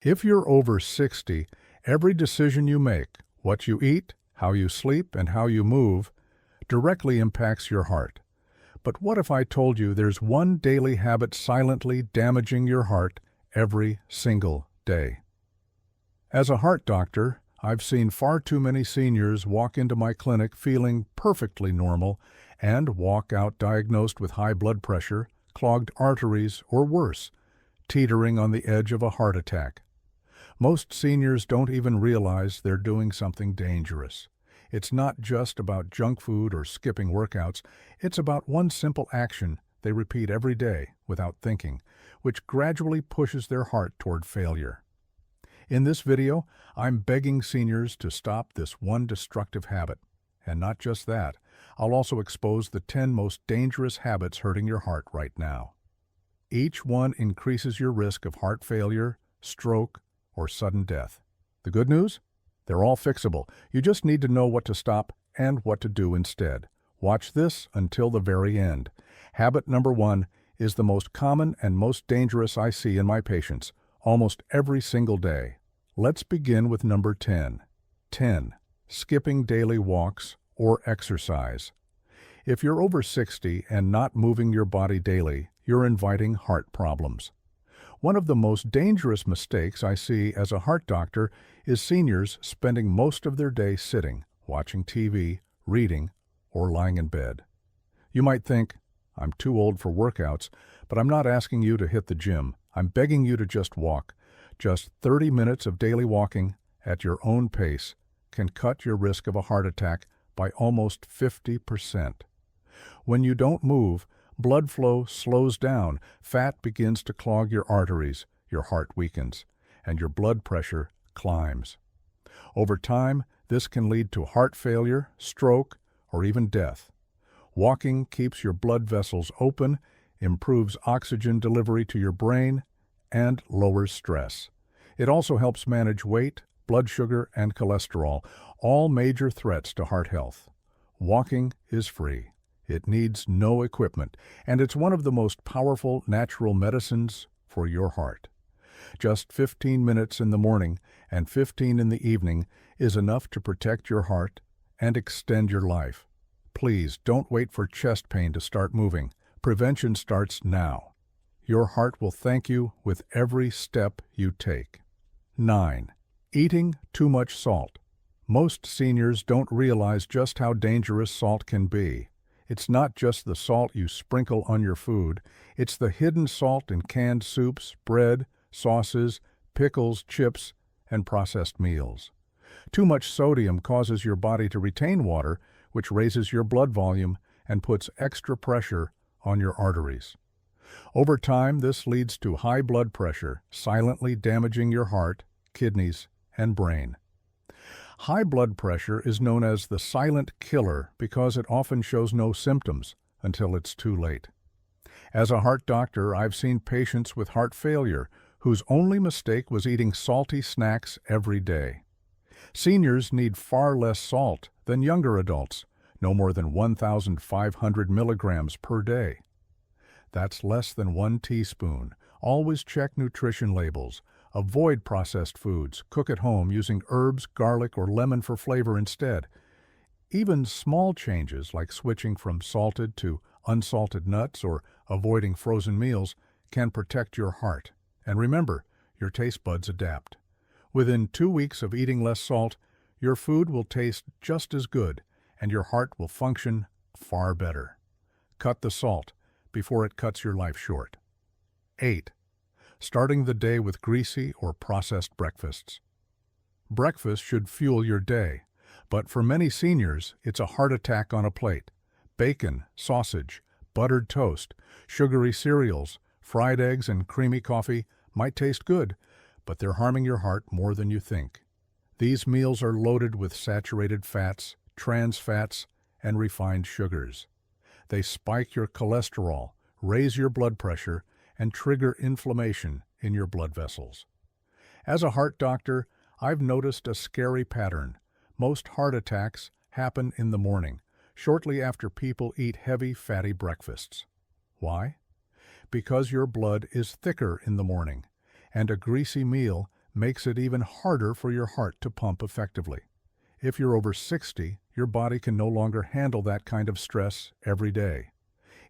If you're over 60, every decision you make, what you eat, how you sleep, and how you move, directly impacts your heart. But what if I told you there's one daily habit silently damaging your heart every single day? As a heart doctor, I've seen far too many seniors walk into my clinic feeling perfectly normal and walk out diagnosed with high blood pressure, clogged arteries, or worse, teetering on the edge of a heart attack. Most seniors don't even realize they're doing something dangerous. It's not just about junk food or skipping workouts. It's about one simple action they repeat every day without thinking, which gradually pushes their heart toward failure. In this video, I'm begging seniors to stop this one destructive habit. And not just that, I'll also expose the 10 most dangerous habits hurting your heart right now. Each one increases your risk of heart failure, stroke, or sudden death. The good news? They're all fixable. You just need to know what to stop and what to do instead. Watch this until the very end. Habit number 1 is the most common and most dangerous I see in my patients, almost every single day. Let's begin with number 10. 10. Skipping daily walks or exercise. If you're over 60 and not moving your body daily, you're inviting heart problems. One of the most dangerous mistakes I see as a heart doctor is seniors spending most of their day sitting, watching TV, reading, or lying in bed. You might think, I'm too old for workouts, but I'm not asking you to hit the gym. I'm begging you to just walk. Just 30 minutes of daily walking at your own pace can cut your risk of a heart attack by almost 50%. When you don't move, blood flow slows down, fat begins to clog your arteries, your heart weakens, and your blood pressure climbs. Over time, this can lead to heart failure, stroke, or even death. Walking keeps your blood vessels open, improves oxygen delivery to your brain, and lowers stress. It also helps manage weight, blood sugar, and cholesterol, all major threats to heart health. Walking is free. It needs no equipment, and it's one of the most powerful natural medicines for your heart. Just 15 minutes in the morning and 15 in the evening is enough to protect your heart and extend your life. Please don't wait for chest pain to start moving. Prevention starts now. Your heart will thank you with every step you take. 9. Eating too much salt. Most seniors don't realize just how dangerous salt can be. It's not just the salt you sprinkle on your food, it's the hidden salt in canned soups, bread, sauces, pickles, chips, and processed meals. Too much sodium causes your body to retain water, which raises your blood volume and puts extra pressure on your arteries. Over time, this leads to high blood pressure, silently damaging your heart, kidneys, and brain. High blood pressure is known as the silent killer because it often shows no symptoms until it's too late. As a heart doctor, I've seen patients with heart failure whose only mistake was eating salty snacks every day. Seniors need far less salt than younger adults, no more than 1,500 milligrams per day. That's less than 1 teaspoon. Always check nutrition labels. Avoid processed foods. Cook at home using herbs, garlic, or lemon for flavor instead. Even small changes like switching from salted to unsalted nuts or avoiding frozen meals can protect your heart. And remember, your taste buds adapt. Within 2 weeks of eating less salt, your food will taste just as good and your heart will function far better. Cut the salt before it cuts your life short. 8. Starting the day with greasy or processed breakfasts. Breakfast should fuel your day, but for many seniors, it's a heart attack on a plate. Bacon, sausage, buttered toast, sugary cereals, fried eggs, and creamy coffee might taste good, but they're harming your heart more than you think. These meals are loaded with saturated fats, trans fats, and refined sugars. They spike your cholesterol, raise your blood pressure, and trigger inflammation in your blood vessels. As a heart doctor, I've noticed a scary pattern. Most heart attacks happen in the morning, shortly after people eat heavy, fatty breakfasts. Why? Because your blood is thicker in the morning, and a greasy meal makes it even harder for your heart to pump effectively. If you're over 60, your body can no longer handle that kind of stress every day.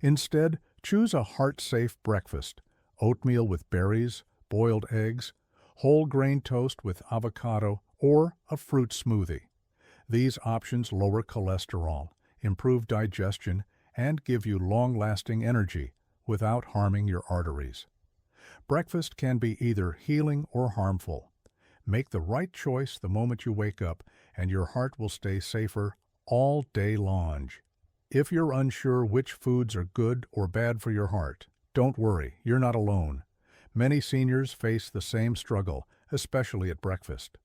Instead, choose a heart-safe breakfast: oatmeal with berries, boiled eggs, whole grain toast with avocado, or a fruit smoothie. These options lower cholesterol, improve digestion, and give you long-lasting energy without harming your arteries. Breakfast can be either healing or harmful. Make the right choice the moment you wake up, and your heart will stay safer all day long. If you're unsure which foods are good or bad for your heart, don't worry, you're not alone. Many seniors face the same struggle, especially at breakfast.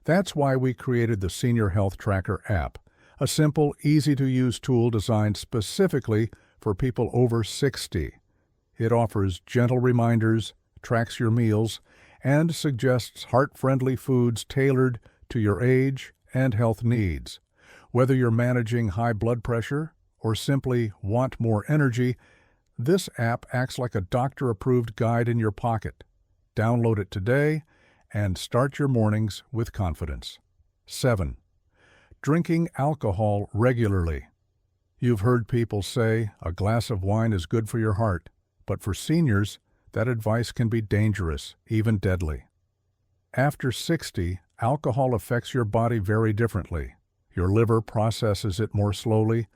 That's why we created the Senior Health Tracker app, a simple, easy-to-use tool designed specifically for people over 60. It offers gentle reminders, tracks your meals, and suggests heart-friendly foods tailored to your age and health needs. Whether you're managing high blood pressure or simply want more energy, this app acts like a doctor-approved guide in your pocket. Download it today and start your mornings with confidence. 7. Drinking alcohol regularly. You've heard people say a glass of wine is good for your heart, but for seniors, that advice can be dangerous, even deadly. After 60, alcohol affects your body very differently. Your liver processes it more slowly,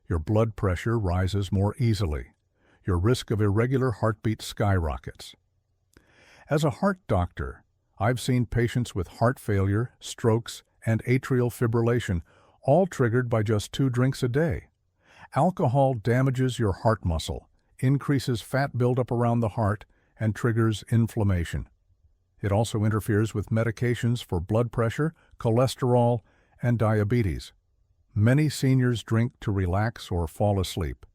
your blood pressure rises more easily. Your risk of irregular heartbeat skyrockets. As a heart doctor, I've seen patients with heart failure, strokes, and atrial fibrillation, all triggered by just 2 drinks a day. Alcohol damages your heart muscle, increases fat buildup around the heart, and triggers inflammation. It also interferes with medications for blood pressure, cholesterol, and diabetes. Many seniors drink to relax or fall asleep.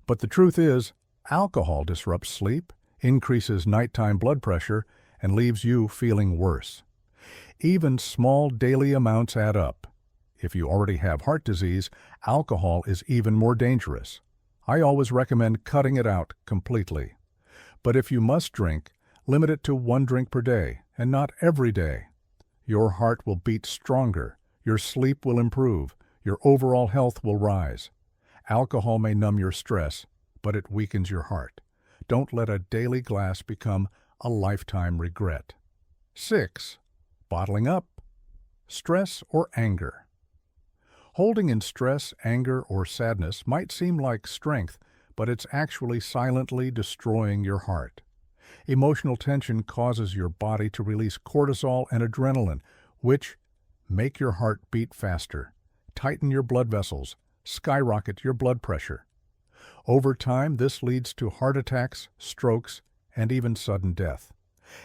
But the truth is, alcohol disrupts sleep, increases nighttime blood pressure, and leaves you feeling worse. Even small daily amounts add up. If you already have heart disease, alcohol is even more dangerous. I always recommend cutting it out completely. But if you must drink, limit it to 1 drink per day, and not every day. Your heart will beat stronger, your sleep will improve, your overall health will rise. Alcohol may numb your stress, but it weakens your heart. Don't let a daily glass become a lifetime regret. 6. Bottling up. Stress or anger. Holding in stress, anger, or sadness might seem like strength, but it's actually silently destroying your heart. Emotional tension causes your body to release cortisol and adrenaline, which make your heart beat faster, tighten your blood vessels, skyrocket your blood pressure. Over time, this leads to heart attacks, strokes, and even sudden death.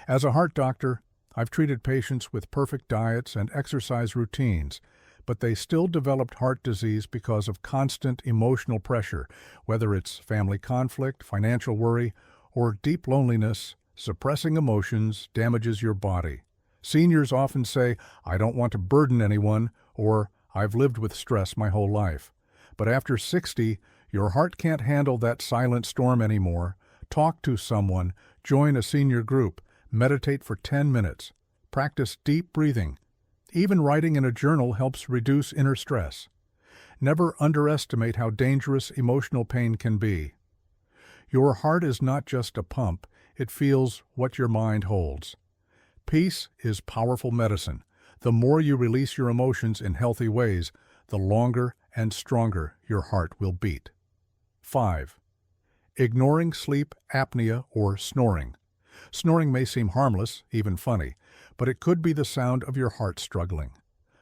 As a heart doctor, I've treated patients with perfect diets and exercise routines, but they still developed heart disease because of constant emotional pressure, whether it's family conflict, financial worry, or deep loneliness. Suppressing emotions damages your body. Seniors often say, "I don't want to burden anyone," or "I've lived with stress my whole life." But after 60, your heart can't handle that silent storm anymore. Talk to someone, join a senior group, meditate for 10 minutes, practice deep breathing. Even writing in a journal helps reduce inner stress. Never underestimate how dangerous emotional pain can be. Your heart is not just a pump, it feels what your mind holds. Peace is powerful medicine. The more you release your emotions in healthy ways, the longer and stronger your heart will beat. 5. Ignoring sleep apnea or snoring. Snoring may seem harmless, even funny, but it could be the sound of your heart struggling.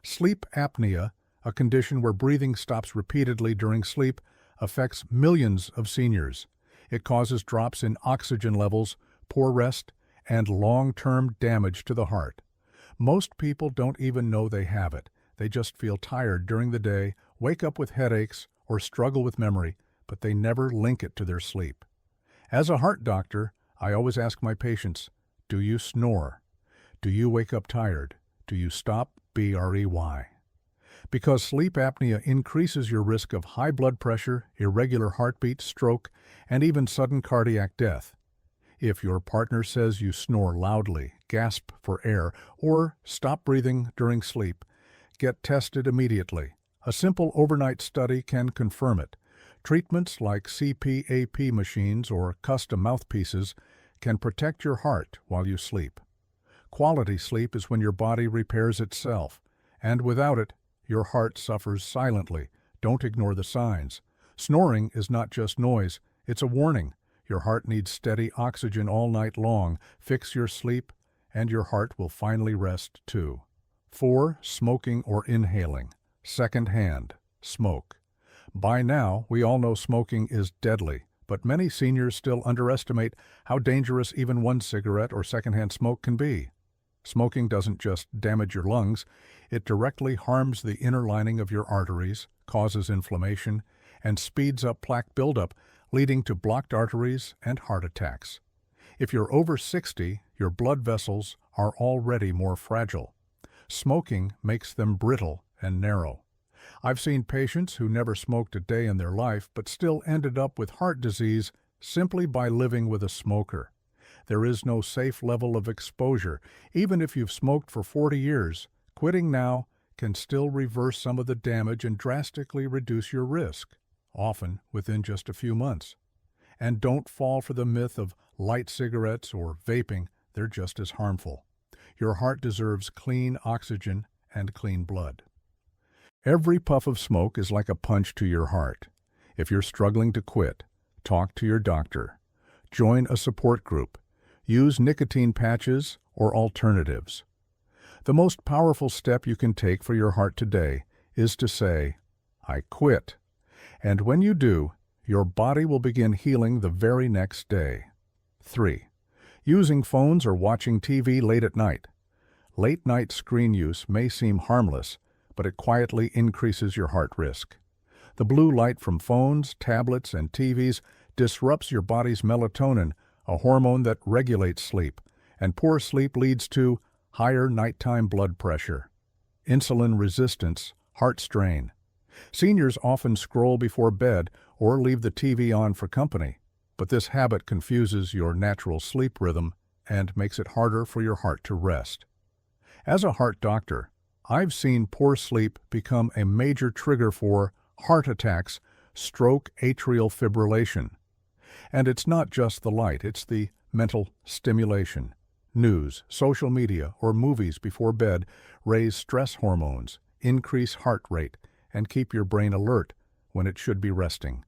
Sleep apnea, a condition where breathing stops repeatedly during sleep, affects millions of seniors. It causes drops in oxygen levels, poor rest, and long-term damage to the heart. Most people don't even know they have it. They just feel tired during the day, wake up with headaches, or struggle with memory, but they never link it to their sleep. As a heart doctor, I always ask my patients, do you snore? Do you wake up tired? Do you stop BREY? Because sleep apnea increases your risk of high blood pressure, irregular heartbeat, stroke, and even sudden cardiac death. If your partner says you snore loudly, gasp for air, or stop breathing during sleep, get tested immediately. A simple overnight study can confirm it. Treatments like CPAP machines or custom mouthpieces can protect your heart while you sleep. Quality sleep is when your body repairs itself, and without it, your heart suffers silently. Don't ignore the signs. Snoring is not just noise, it's a warning. Your heart needs steady oxygen all night long. Fix your sleep, and your heart will finally rest too. 4. Smoking or inhaling. Secondhand. Smoke. By now, we all know smoking is deadly, but many seniors still underestimate how dangerous even one cigarette or secondhand smoke can be. Smoking doesn't just damage your lungs, it directly harms the inner lining of your arteries, causes inflammation, and speeds up plaque buildup, leading to blocked arteries and heart attacks. If you're over 60, your blood vessels are already more fragile. Smoking makes them brittle and narrow. I've seen patients who never smoked a day in their life but still ended up with heart disease simply by living with a smoker. There is no safe level of exposure. Even if you've smoked for 40 years, quitting now can still reverse some of the damage and drastically reduce your risk, often within just a few months. And don't fall for the myth of light cigarettes or vaping. They're just as harmful. Your heart deserves clean oxygen and clean blood. Every puff of smoke is like a punch to your heart. If you're struggling to quit, talk to your doctor. Join a support group. Use nicotine patches or alternatives. The most powerful step you can take for your heart today is to say, "I quit." And when you do, your body will begin healing the very next day. 3. Using phones or watching TV late at night. Late-night screen use may seem harmless, but it quietly increases your heart risk. The blue light from phones, tablets, and TVs disrupts your body's melatonin, a hormone that regulates sleep, and poor sleep leads to higher nighttime blood pressure, insulin resistance, heart strain. Seniors often scroll before bed or leave the TV on for company, but this habit confuses your natural sleep rhythm and makes it harder for your heart to rest. As a heart doctor, I've seen poor sleep become a major trigger for heart attacks, stroke, atrial fibrillation. And it's not just the light, it's the mental stimulation. News, social media, or movies before bed raise stress hormones, increase heart rate, and keep your brain alert when it should be resting.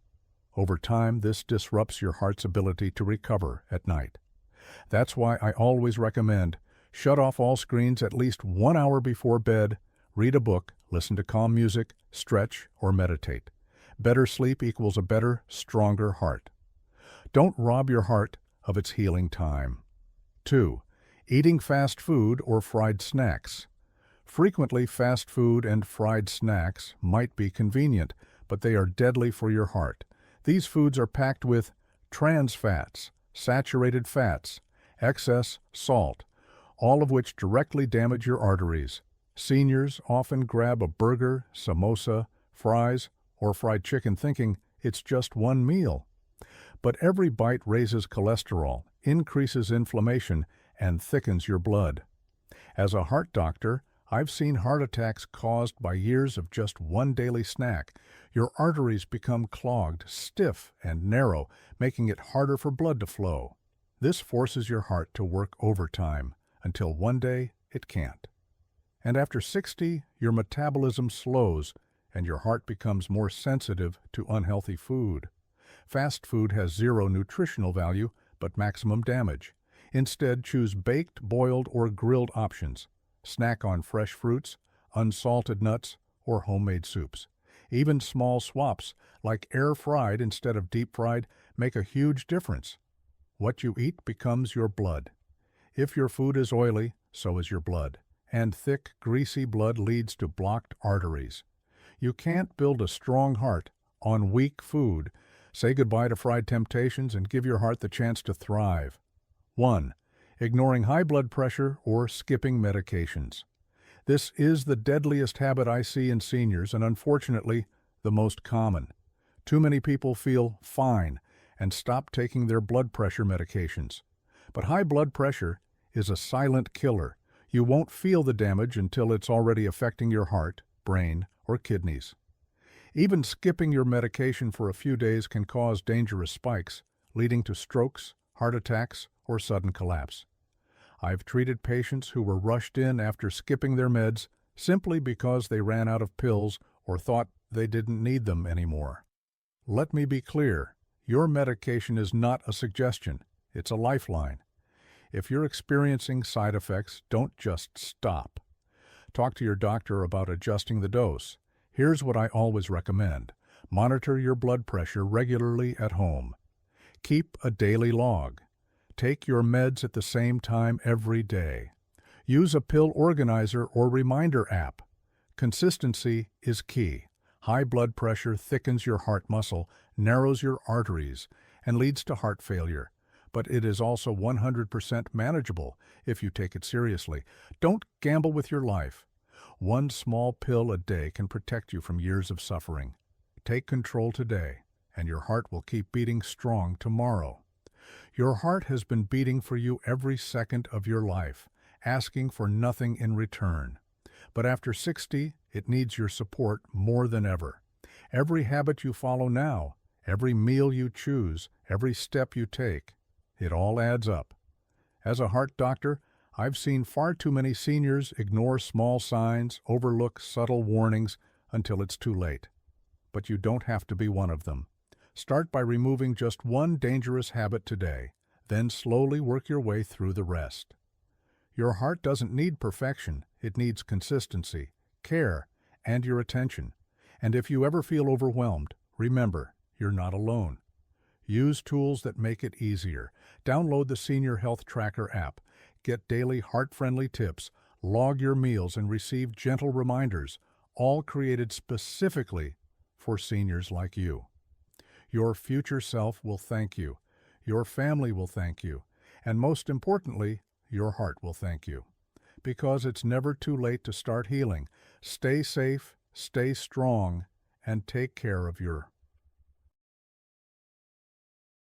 Over time, this disrupts your heart's ability to recover at night. That's why I always recommend shut off all screens at least 1 hour before bed, read a book, listen to calm music, stretch, or meditate. Better sleep equals a better, stronger heart. Don't rob your heart of its healing time. 2. Eating fast food or fried snacks. Frequently, fast food and fried snacks might be convenient, but they are deadly for your heart. These foods are packed with trans fats, saturated fats, excess salt, all of which directly damage your arteries. Seniors often grab a burger, samosa, fries, or fried chicken thinking it's just one meal. But every bite raises cholesterol, increases inflammation, and thickens your blood. As a heart doctor, I've seen heart attacks caused by years of just one daily snack. Your arteries become clogged, stiff, and narrow, making it harder for blood to flow. This forces your heart to work overtime until one day it can't. And after 60, your metabolism slows and your heart becomes more sensitive to unhealthy food. Fast food has zero nutritional value, but maximum damage. Instead, choose baked, boiled, or grilled options. Snack on fresh fruits, unsalted nuts, or homemade soups. Even small swaps, like air-fried instead of deep-fried, make a huge difference. What you eat becomes your blood. If your food is oily, so is your blood. And thick, greasy blood leads to blocked arteries. You can't build a strong heart on weak food. Say goodbye to fried temptations and give your heart the chance to thrive. 1. Ignoring high blood pressure or skipping medications. This is the deadliest habit I see in seniors and unfortunately the most common. Too many people feel fine and stop taking their blood pressure medications. But high blood pressure is a silent killer. You won't feel the damage until it's already affecting your heart, brain, or kidneys. Even skipping your medication for a few days can cause dangerous spikes, leading to strokes, heart attacks, or sudden collapse. I've treated patients who were rushed in after skipping their meds simply because they ran out of pills or thought they didn't need them anymore. Let me be clear, your medication is not a suggestion, it's a lifeline. If you're experiencing side effects, don't just stop. Talk to your doctor about adjusting the dose. Here's what I always recommend. Monitor your blood pressure regularly at home. Keep a daily log. Take your meds at the same time every day. Use a pill organizer or reminder app. Consistency is key. High blood pressure thickens your heart muscle, narrows your arteries, and leads to heart failure. But it is also 100% manageable if you take it seriously. Don't gamble with your life. One small pill a day can protect you from years of suffering. Take control today, and your heart will keep beating strong tomorrow. Your heart has been beating for you every second of your life, asking for nothing in return. But after 60, it needs your support more than ever. Every habit you follow now, every meal you choose, every step you take, it all adds up. As a heart doctor, I've seen far too many seniors ignore small signs, overlook subtle warnings until it's too late. But you don't have to be one of them. Start by removing just one dangerous habit today, then slowly work your way through the rest. Your heart doesn't need perfection, it needs consistency, care, and your attention. And if you ever feel overwhelmed, remember, you're not alone. Use tools that make it easier. Download the Senior Health Tracker app. Get daily heart-friendly tips, log your meals, and receive gentle reminders, all created specifically for seniors like you. Your future self will thank you. Your family will thank you. And most importantly, your heart will thank you. Because it's never too late to start healing. Stay safe, stay strong, and take care of your